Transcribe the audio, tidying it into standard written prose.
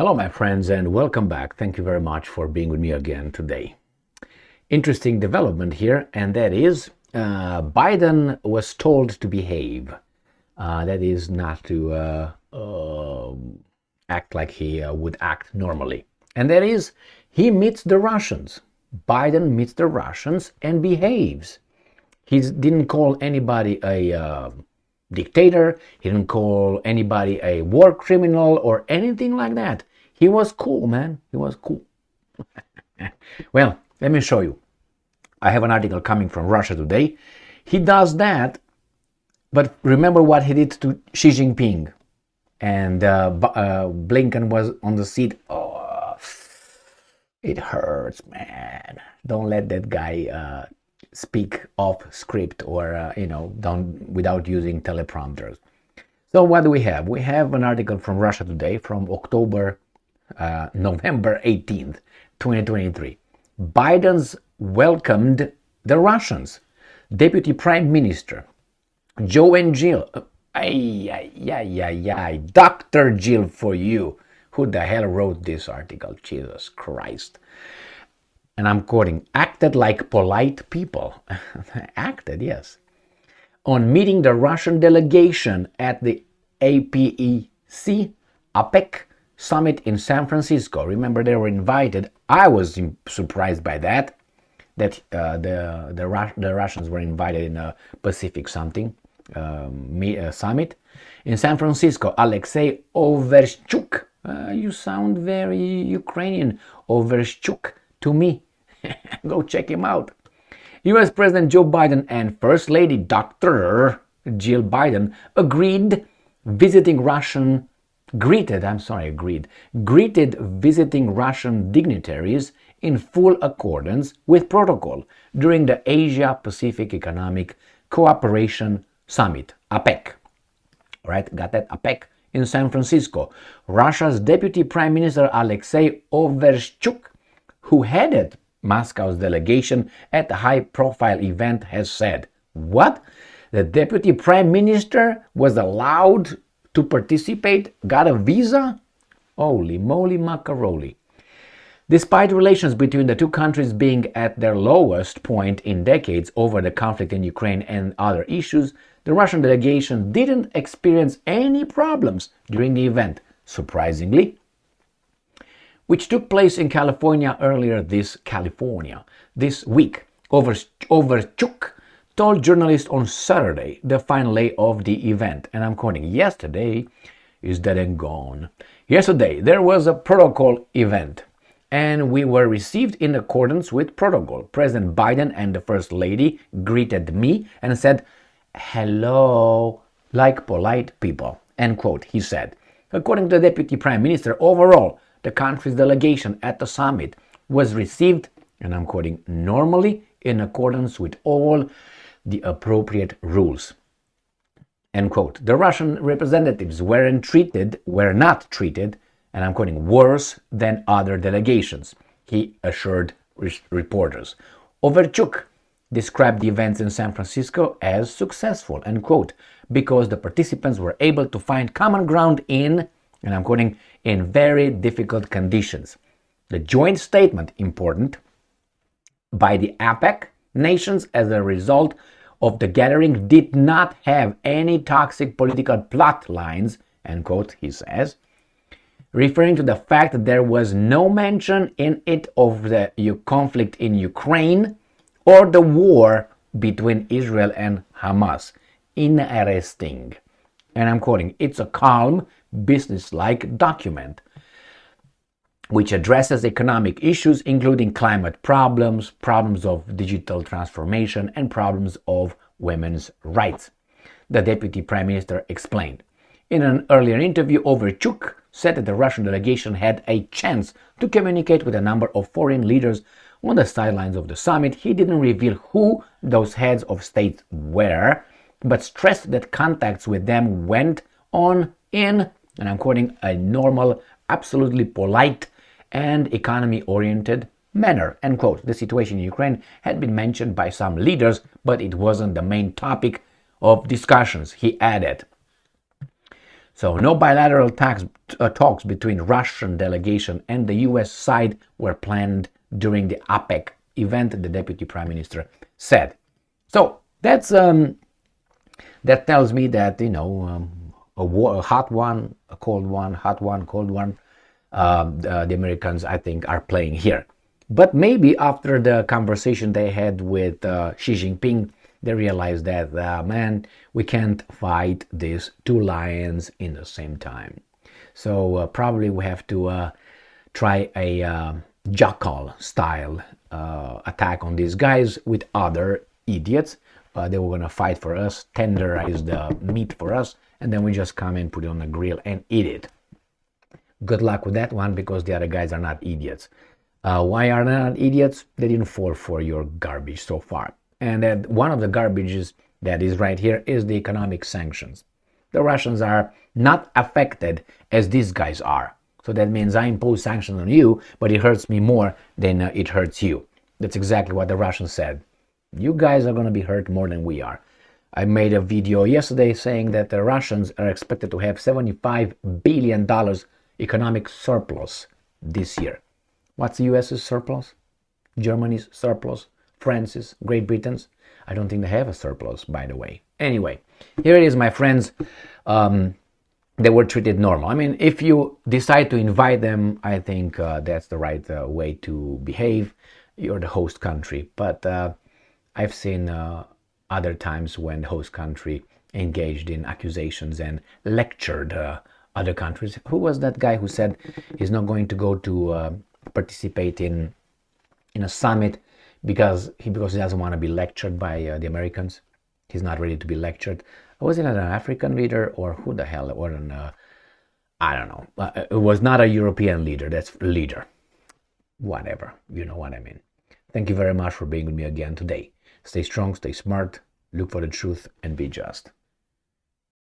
Hello, my friends, and welcome back. Thank you very much for being with me again today. Interesting development here, and that is Biden was told to behave. That is not to act like he would act normally. And that is, he meets the Russians. Biden meets the Russians and behaves. He didn't call anybody a dictator. He didn't call anybody a war criminal or anything like that. He was cool, man. He was cool. Well, let me show you. I have an article coming from Russia Today. He does that, but remember what he did to Xi Jinping. And Blinken was on the seat. Oh, it hurts, man. Don't let that guy speak off script or, without using teleprompters. So what do we have? We have an article from Russia Today from November 18th, 2023. Biden's welcomed the Russians. Deputy Prime Minister Joe and Jill. Dr. Jill for you. Who the hell wrote this article? Jesus Christ. And I'm quoting, acted like polite people. Acted, yes. On meeting the Russian delegation at the APEC summit in San Francisco. Remember, they were invited. I was surprised by that the Russians were invited in a Pacific summit in San Francisco. Alexei Overshchuk. You sound very Ukrainian. Overshchuk to me. Go check him out. U.S. President Joe Biden and First Lady Dr. Jill Biden greeted visiting Russian dignitaries in full accordance with protocol during the Asia-Pacific Economic Cooperation Summit, APEC. Right, got that? APEC in San Francisco. Russia's Deputy Prime Minister Alexei Overshchuk, who headed Moscow's delegation at the high-profile event, has said, what? The Deputy Prime Minister was allowed to participate, got a visa? Holy moly macaroni. Despite relations between the two countries being at their lowest point in decades over the conflict in Ukraine and other issues, the Russian delegation didn't experience any problems during the event, surprisingly, which took place in California earlier this week. Overchuk told journalists on Saturday, the final day of the event, and I'm quoting, yesterday is dead and gone. Yesterday, there was a protocol event, and we were received in accordance with protocol. President Biden and the First Lady greeted me and said, hello, like polite people, end quote, he said. According to the Deputy Prime Minister, overall, the country's delegation at the summit was received, and I'm quoting, normally in accordance with all the appropriate rules. End quote. The Russian representatives were not treated, and I'm quoting, worse than other delegations, he assured reporters. Overchuk described the events in San Francisco as successful, end quote, because the participants were able to find common ground in, and I'm quoting, in very difficult conditions. The joint statement, important, by the APEC nations as a result of the gathering did not have any toxic political plot lines, end quote, he says, referring to the fact that there was no mention in it of the conflict in Ukraine or the war between Israel and Hamas. Interesting. And I'm quoting, it's a calm, business-like document which addresses economic issues including climate problems, problems of digital transformation, and problems of women's rights, the Deputy Prime Minister explained. In an earlier interview, Overchuk said that the Russian delegation had a chance to communicate with a number of foreign leaders on the sidelines of the summit. He didn't reveal who those heads of state were, but stressed that contacts with them went on in, and I'm quoting, a normal, absolutely polite and economy-oriented manner, end quote. The situation in Ukraine had been mentioned by some leaders, but it wasn't the main topic of discussions, he added. So no bilateral talks between Russian delegation and the U.S. side were planned during the APEC event, the deputy prime minister said. So that tells me that, a hot one, a cold one, hot one, cold one, the Americans, I think, are playing here. But maybe after the conversation they had with Xi Jinping, they realized that, man, we can't fight these two lions in the same time. So probably we have to try a jackal style attack on these guys with other idiots. They were going to fight for us, tenderize the meat for us, and then we just come and put it on the grill and eat it. Good luck with that one, because the other guys are not idiots. Why are they not idiots? They didn't fall for your garbage so far. And that one of the garbages that is right here is the economic sanctions. The Russians are not affected as these guys are. So that means I impose sanctions on you, but it hurts me more than it hurts you. That's exactly what the Russians said. You guys are going to be hurt more than we are. I made a video yesterday saying that the Russians are expected to have $75 billion economic surplus this year. What's the US's surplus? Germany's surplus? France's? Great Britain's? I don't think they have a surplus, by the way. Anyway, here it is, my friends. They were treated normal. I mean, if you decide to invite them, I think that's the right way to behave. You're the host country. But I've seen other times when the host country engaged in accusations and lectured other countries. Who was that guy who said he's not going to go to participate in a summit because he doesn't want to be lectured by the Americans? He's not ready to be lectured. Was it an African leader, or who the hell? Or I don't know. It was not a European leader. That's leader. Whatever. You know what I mean. Thank you very much for being with me again today. Stay strong, stay smart, look for the truth, and be just.